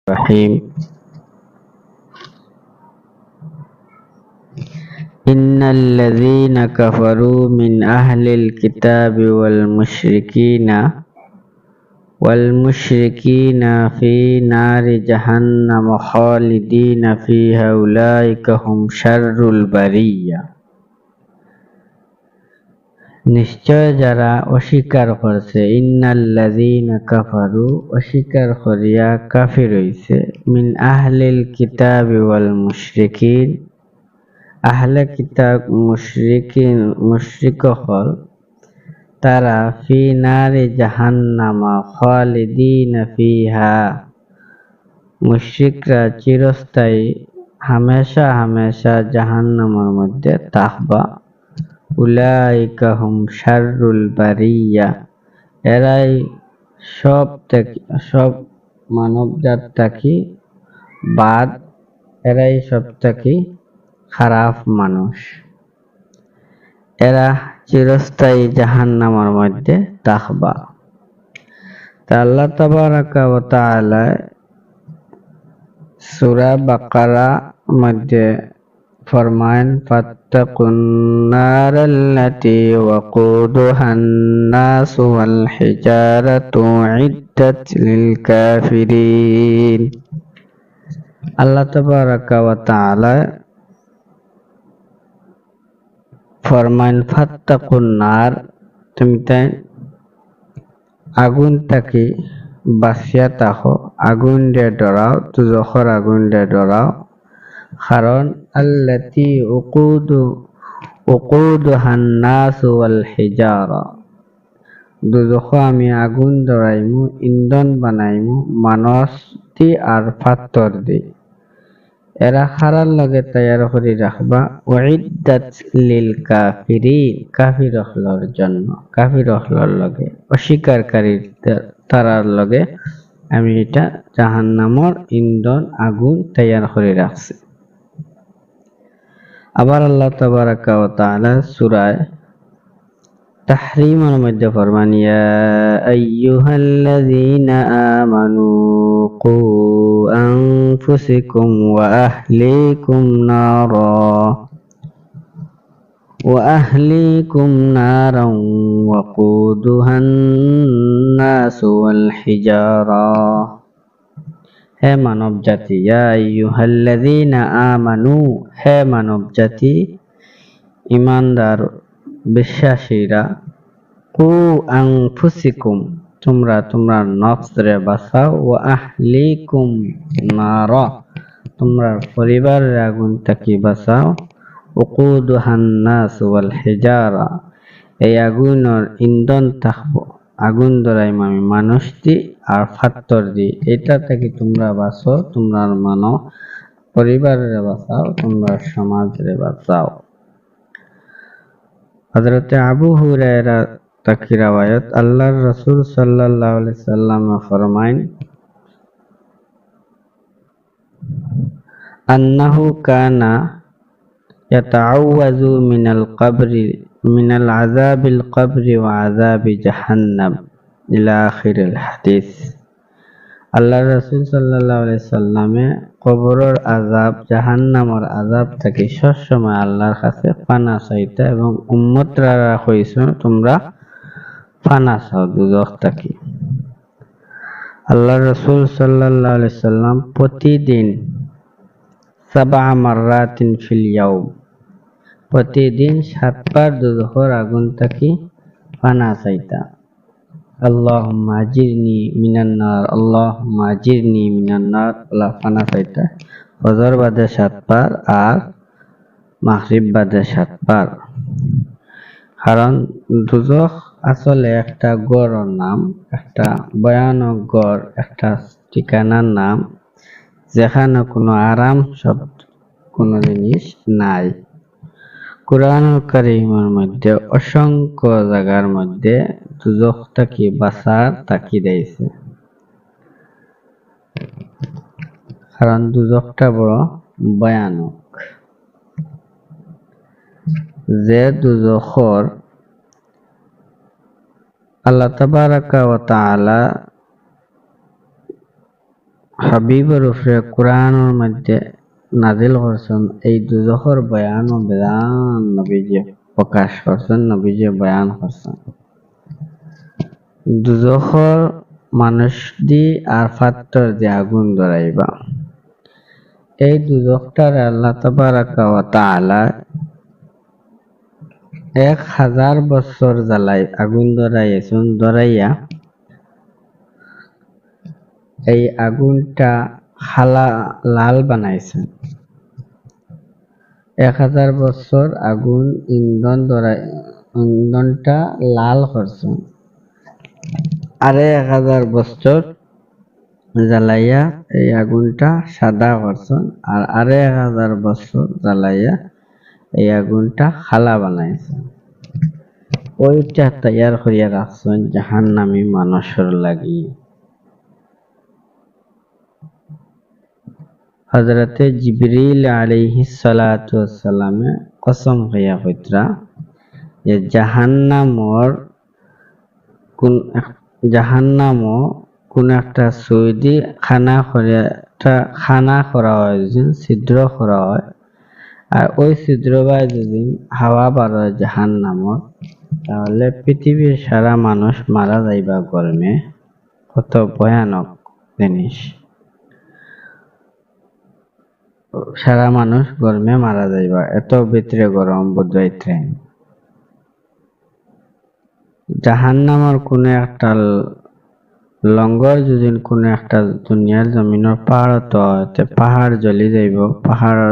الرحيم إن الذين كفروا من أهل الكتاب والمشركين في نار جهنم خالدين فيها أولئك هم شر البرية নিশ্চয় যারা অস্বীকার করছে ইন্নাল্লাযীনা কাফারু অস্বীকার করিয়া কাফির হইছে মিন আহলিল কিতাবি ওয়াল মুশরিকিন আহলে কিতাব মুশরিক হল তারা ফি নারি জাহান্নামা খালিদিনা ফিহা মুশরিকরা চিরস্থায়ী হামেশা হামেশা জাহান্নামের মধ্যে থাকবা উলাইকা হুম শাররুল বারিয়া এরাই সব মানবজাত থাকি বাদ এরাই সব থাকি খারাপ মানুষ এরা চিরস্থায়ী জাহান্নামের মধ্যে থাকবা। তা আল্লাহ তাবারাকা ওয়া তাআলা সূরা বাকারা মধ্যে ফরমান ফাত্তাকুন নারাল্লাতী ওয়াকুদুহান নাস ওয়াল হিজারাতু ইদ্দাত লিল কাফিরিন। আল্লাহ তাবারাকা ওয়া তাআলা ফরমান ফাত্তাকুন নার তুমি তাই আগুন থেকে বাঁচিয়া থাকো, আগুন দিয়ে ডরাও, দুজখর আগুন দিয়ে ডরাও। কারণ আল্লাতী উকুদুহান নাস ওয়াল হিজারা দুজখ আমি আগুন ধরাইমু, ইন্ধন বানাইমু মানুষ দি আর পাথর দি। এরা খারার লগে তৈয়ার করে রাখবা উইদ্দাত লিল কাফিরিন কাফির হলর জন্য, কাফির হলর লগে অস্বীকারী তারার লগে আমি এটা জাহান্নামর ইন্ধন আগুন তৈয়ার করে রাখছি। আবার আল্লাহ তাবারাকা ওয়া তাআলা সূরা তাহরীমের মধ্যে ফরমান ইয়া আইয়ুহাল্লাযীনা আমানু কু আনফুসাকুম ওয়া আহলিকুম নারান ওয়াকুদুহান নাস ওয়াল হিজারা। হে মানব জাতি ইয়া আইয়ুহাল্লাযীনা আমানু হে মানব জাতি ঈমানদার বিশ্বাসীরা কু আনফুসাকুম তোমরা তোমার নফসরে বাঁচাও ওয়া আহলিকুম নারা তোমরা পরিবারের আগুন থেকে বাঁচাও ওয়াকুদুহান নাস ওয়াল হিজারা এই আগুনের ইন্ধন থাকবো আগুন ধরাইম আমি মানুষ দি আর পাথর দি, এটা থেকে তোমরা বাঁচো, তোমরা মানো পরিবারের বাঁচাও, তোমরা সমাজের বাঁচাও। হযরত আবু হুরায়রা থেকে রওয়ায়াত আল্লাহর রাসূল সাল্লাল্লাহু আলাইহি সাল্লাম ফরমায় আন্নাহু কানা ইয়াতাআওয়াযু মিনাল আযাবিল কবরি ওয়া আযাবি জাহান্নাম ইলা আখিরিল হাদিস। আল্লাহর রাসূল সাল্লাল্লাহু আলাইহি সাল্লামে কবরের আযাব জাহান্নামের আযাব থেকে সবসময় আল্লাহর কাছে পানা চাইতা এবং উম্মতরা কইছো তোমরা পানা চাও দুজখ থেকে। আল্লাহর রাসূল সাল্লাল্লাহু আলাইহি সাল্লাম প্রতিদিন 7 মাররাতিন ফিল ইয়াউম প্রতিদিন 7 বার দুজখের আগুন থেকে পানা চাইতা। আল্লাহুম্মা আজিরনি মিনান নার আল্লাহুম্মা আজিরনি মিনান নার বলা পানা চাইতা ফজর বাদে 7 বার আর মাগরিব বাদে 7 বার। কারণ দুজখ আসলে একটা গড়ের নাম, একটা ভয়ানক গড়, একটা ঠিকানার নাম যেখানে কোনো আরাম শব্দ কোনো জিনিস নাই। কুরআনুল কারীমের মধ্যে অসংখ্য জায়গার মধ্যে দুজখ থেকে বাঁচার তাকি দিয়েছে। কারণ দুজখটা বড় ভয়ানক। যে দুজখর আল্লাহ তাবারাকা ওয়া তাআলা হাবিবের উপরে কোরআনের মধ্যে নাজিল করছেন এই দুজখর বয়ান ও বিধান নবীজি প্রকাশ করছেন, নবীজি বয়ান করছেন। দুজখর মানুষ দি আর ফাত্তর দিয়ে আগুন ধরাইবা। এই দুজখটার আল্লাহ তাবারাকা ওয়া তাআলা 1000 বছর জ্বালাই আগুন ধরাইয়াছেন, ধরাইয়া এই আগুনটা লাল বানাইছেন। 1000 বছর আগুন ইন্ধনটা লাল করছেন, আরে 1000 বছর জ্বালাইয়া এই আগুনটা সাদা করছেন, আর আরে 1000 বছর জ্বালাইয়া এই আগুনটা খালা বানাইছেন। ওইটা তৈয়ার করিয়া রাখছেন জাহান্নামী মানুষের লাগি। হযরতে জিবরিল আলাইহিস সালাতু ওয়াস সালামে কসম খাইয়া কইতরা যে জাহান্নামও কোন একটা সৌদি খানা করা হয়, ছিদ্র করা হয়, আর ওই ছিদ্র বাই যদি হাওয়া বার হয় জাহান্নামর, তাহলে পৃথিবীর সারা মানুষ মারা যাইবা গরমে। কত ভয়ানক জিনিস, সারা মানুষ গরমে মারা যাইবা, এত ভিতরে গরম বুঝাইতে। জাহান্নামর কোন একটা লঙ্গর যদি কোন একটা দুনিয়ার জমিনের পাহাড় জ্বলি যাইব, পাহাড়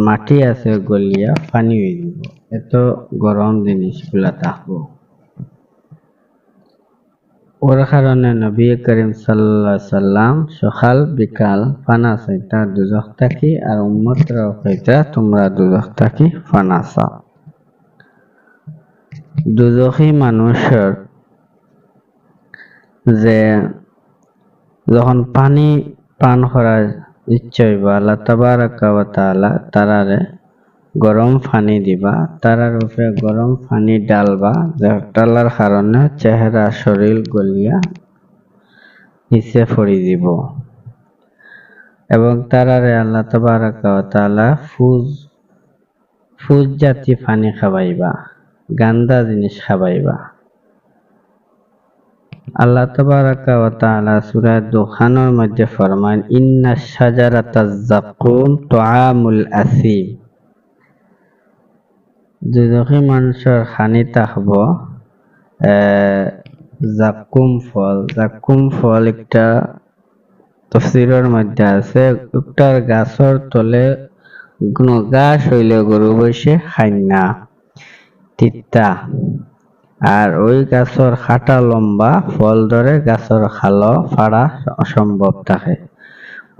মাটি আছে গলিয়া পানি হয়ে যাব, এত গরম জিনিসগুলা থাকবো। ওর কারণে নবী করিম সাল্লাল্লাহু আলাইহি সাল্লাম সকাল বিকাল পানা চাইতা দুজখ থাকি, আর উম্মতরাও কইতা তোমরা দুজখ থাকি পানা চাও। দুজখী মানুষের যে যখন পানি পান করার ইচ্ছা হইব, আল্লাহ তাবারাকা ওয়া তাআলা তারারে গরম পানি দিবা, তারার উপরে গরম পানি ডালবা, ডালার কারণে চেহারা শরীর গলিয়া নিচে পড়ি দিব, এবং তারারে আল্লাহ তাবারাকা ওয়া তাআলা ফুজ জাতি পানি খাবাইবা, গান্দা জিনিস খাবাইবা। আল্লাহ তাবারাকা ওয়া তাআলা সূরা দুখানের মধ্যে ফরমান ইন্নাশ শাজারাতাজ যাকুম তুআমুল আসিম। দুজখী মানুষের খানি থাকব জাকুম ফল। জাকুম ফল একটা তাফসীরের মধ্যে আছে, একটার গাছের তলে কোনো গাছ হইলে গরু বসে খায় না, তিতা, আর ওই গাছের খাটা লম্বা ফল ধরে গাছের খালো ফাড়া অসম্ভব থাকে।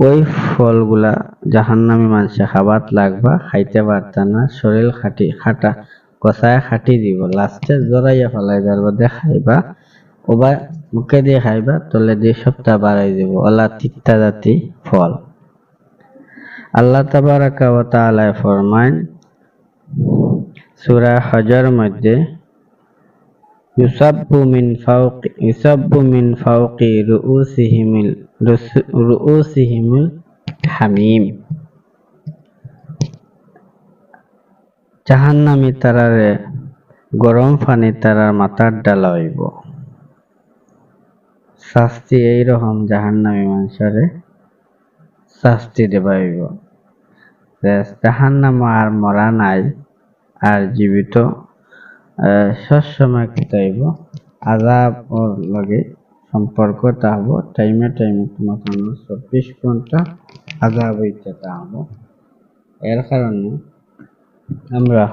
ওই ফলগুলা জাহান্নামী মানুষে খাবার লাগবা, খাইতে পারতা না, শরীর খাটা কষায় খাটি দিব, লাস্টে জড়াইয়া ফেলাইবার বাদে খাইবা, ওবা মুখে দিয়ে খাইবা, তলে দিয়ে সপ্তাহ বাড়াই দিব, ওলা তিতা জাতি ফল। আল্লাহ তাবারাকা ওয়া তাআলা ফরমান সূরা হজর মধ্যে ইউসাব্বু মিন ফাওকি রুউসিহিমিল হামিম। জাহান্নামী তারারে গরম পানি তারার মাথার ডালা হইব। শাস্তি এইরকম জাহান্নামী মানুষরে শাস্তি দেবা হইব। জাহান্নাম আর মরা নাই, আর জীবিত সবসময় হইব, আযাব ওর লগে সম্পর্ক থাকবো, টাইমে তোমার 24 ঘন্টা আযাব হইতে থাকবো। এর কারণে আমরা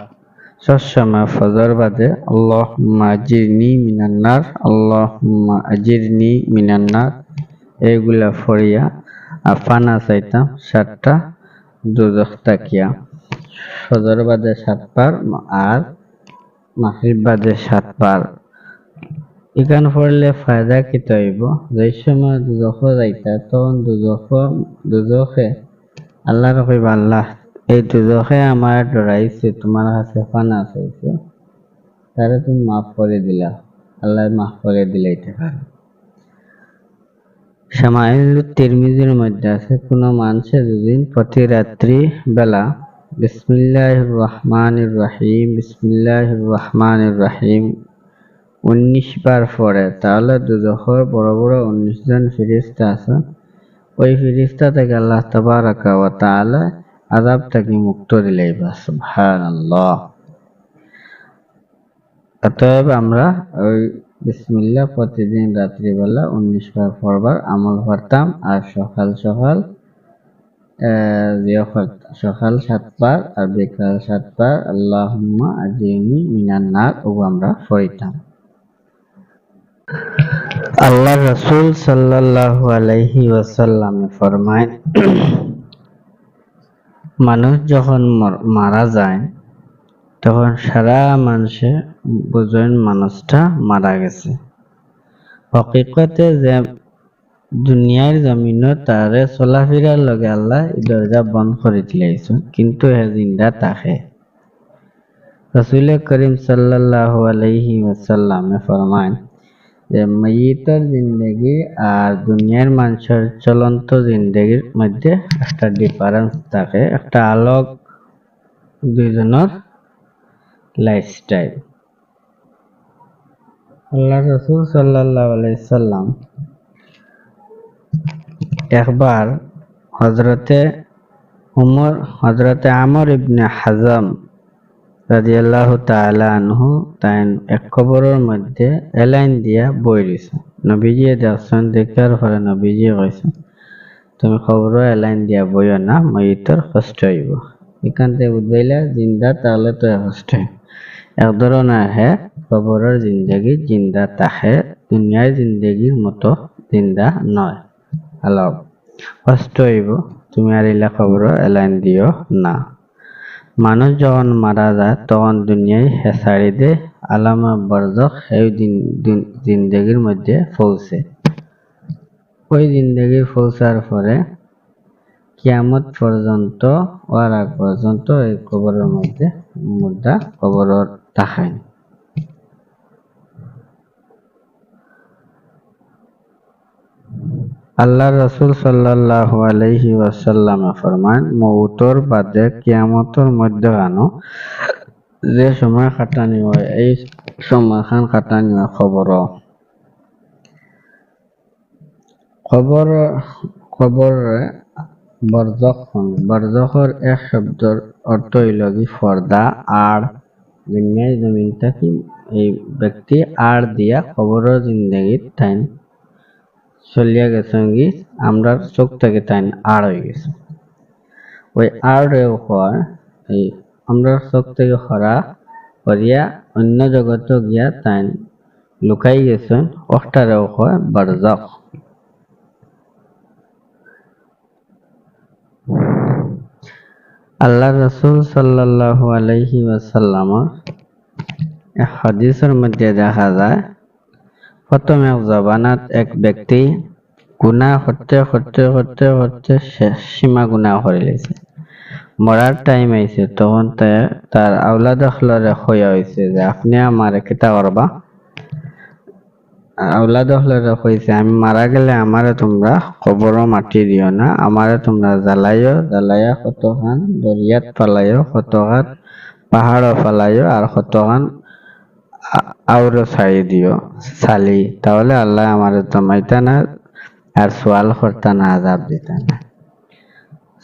সবসময় ফজর বাদে আল্লাহুম্মা আজিরনি মিনান নার, আল্লাহুম্মা আজিরনি মিনান নার এইগুলা পড়িয়া পানা চাইতাম 7টা দুজখ তাকিয়া। ফজর বাদে 7 বার আর মাগরিব বাদে 7 বার। এখানে পড়লে ফায়দা কি হইব? যে সময় দুজখ যাইতা তখন দুজখে আল্লাহর কইবা আল্লাহ এই দুজখে আমার ডরাইছে, তোমার কাছে পানা চাইছে, তারা তুমি মাফ করে দিলা, আল্লাহ মাফ করে দিলে এটা শামাইলুত তিরমিজির মধ্যে আছে, কোনো মানুষে যদি প্রতি রাত্রি বেলা বিসমিল্লাহির রহমানির রহিম বিসমিল্লাহির রহমানির রহিম 19 বার পড়ে, তাহলে দুজখর বড় বড় 19 জন ফেরেশতা আছে, ওই ফেরেশতা থেকে আল্লাহ তাবারাকা ওয়া তাআলা আযাব থেকে মুক্ত দিলাইবা। সুবহানাল্লাহ। অতএব আমরা ওই বিসমিল্লাহ প্রতিদিন রাত্রিবেলা 19 বার পড়বার আমল করতাম, আর সকাল সকাল সকাল 7 বার আর বিকাল 7 বার আল্লাহুম্মা আজিনি মিনান নার ও আমরা পড়িতাম। আল্লাহ রাসূল সাল্লাল্লাহু আলাইহি ওয়াসাল্লাম ফরমায়, মানুষ যখন মারা যায় তখন সারা মানুষে বুঝেন মানুষটা মারা গেছে। হকিকতে যে দুনিয়ার জমিনে তারে চলাফেরার লগে আল্লাহ দরজা বন্ধ করে দিলাইছে, কিন্তু হে জিন্দা থাকে। রাসূল করিম সাল্লাল্লাহু আলাইহি ওয়াসাল্লামে ফরমায় যে মাইয়িতের জিন্দেগি আর দুনিয়ার মানুষের চলন্ত জিন্দেগির মধ্যে একটা ডিফারেন্স থাকে, একটা আলোক দুইজনের লাইফস্টাইল। আল্লাহ রাসূল সাল্লাল্লাহু আলাইহি সাল্লাম একবার হযরতে আমর ইবনে হাজম রাদিয়াল্লাহু তাআলা আনহু তাইন এক কবরের মধ্যে এলাইন দিয়া বই রইছে। নবীজি দেখছেন, দেখার পরে নবীজি কইছেন, তুমি কবরে এলাইন দিয়া বইও না, মাইয়িতের কষ্ট হইব। এখান থেকে বুঝাইলা জিন্দা তাহলে তো কষ্ট হয়। এক ধরনের হে কবরের জিন্দগি জিন্দা তাহে, দুনিয়ার জিন্দগির মতো জিন্দা নয়। হ্যালো, কষ্ট হইব, তুমি আর ইলা কবরে এলাইন দিও না। মানুষ যখন মারা যায় তখন দুনিয়ায় হেসারি দে আলামা বরজখ এই জিন্দগির মধ্যে পৌঁছে। ওই জিন্দগি পৌঁছার পরে কিয়ামত পর্যন্ত ওর আগ পর্যন্ত এই কবরের মধ্যে মুর্দা কবরের তাকায়। আল্লাহ রাসূল সাল্লাল্লাহু আলাইহি ওয়াসাল্লাম ফরমান, মউতর বাদে কিয়ামতের মধ্যখানো যে সময় খাটানি হয়, এই সময়খান খাটানি হয় খবর বরজখর এক শব্দর অর্থ হইল কি পর্দা, আর দুনিয়ায় জমিন থাকি এই ব্যক্তি আর দিয়া খবরের জিন্দগির টাইম চলিয়া গেছে কি আমরা চোখ থেকে টাইম আর হয়ে গেছে। ওই আর হয় এই আমরা চোখ থেকে হরা করিয়া অন্য জগত গিয়া টাইম লুকাই গেছেন, ওটারেও হয় বরজখ। আল্লাহ রাসূল সাল্লাল্লাহু আলাইহি ওয়াসাল্লামের এক হাদিসের মধ্যে দেখা যায়, প্রথম এক জবানাত এক ব্যক্তি গুনাহ করতে সীমা গুনাহ করে লেছে। মরার টাইম আইছে, তখন তার আওলাদ হলরে হইয়া হয়েছে যে আপনি আমারে কিতা করবা। আওলাদ হলরে কইছে, আমি মারা গেলে আমারে তোমরা কবর মাটি দিও না, আমারে তোমরা জ্বালাইয়া কতখান দরিয়াত ফালাইও, কতখান পাহাড় ফালাইও, আর কতখান আউরে ছাড়ি দিও সালি, তাহলে আল্লাহ আমারে জমাইতা না আর সোয়াল করতা না, আযাব দিতা না।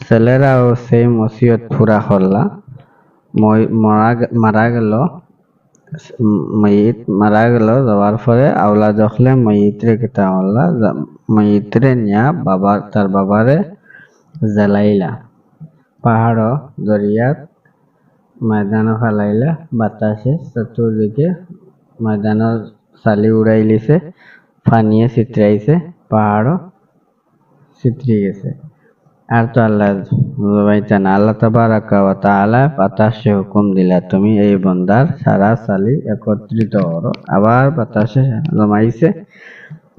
ছেলেরাও সেই মসিয়ত পুরা করলা। মারা গেল যাওয়ার পরে আওলাদ হলে মইয়িতরে কিতা করলা, মইয়িতরে নিয়া তার বাবারে জ্বালাইলা, পাহাড় দরিয়াত ময়দান ফালাইলা, বাতাসে চতুর্দিকে ময়দানের চালি উড়াই লিছে, পানিয়ে ছিটরাইছে, পাহাড় ছিটরি গেছে। আর তো আল্লাহ জমাইতা না। আল্লাহ তাবারাকা ওয়া তাআলা বাতাসে হুকুম দিলা, তুমি এই বান্দার সারা চালি একত্রিত করো। আবার বাতাসে জমাইছে,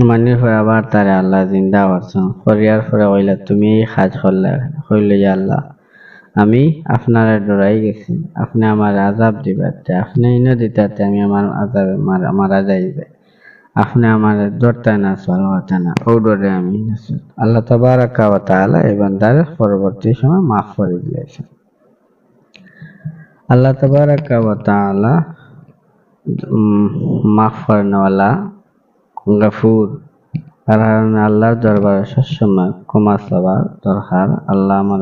মানির পরে আবার তারে আল্লাহ জিন্দা করছেন। করিয়ার পরে কইলা, তুমি এই কাজ করলা। কইলে, আল্লাহ আমি আপনারে ডরাই গেছি, আপনি আমার আযাব দিবাতে, আপনি ইনো দিতাতে আমি আমার আযাবে মারা যাইবে। আপনি আমার ধরতেন না চলতে না ও ডরে আমি আল্লাহ তাবারাকা ওয়া তাআলা এই বান্দার পরবর্তী সময় মাফ করে দিয়েছেন। আল্লাহ তাবারাকা ওয়া তাআলা মাফ করেনওয়ালা গফুর, কারণ আল্লাহর দরবারে সবসময় ক্ষমা চাওয়ার দরকার। আল্লাহ আমার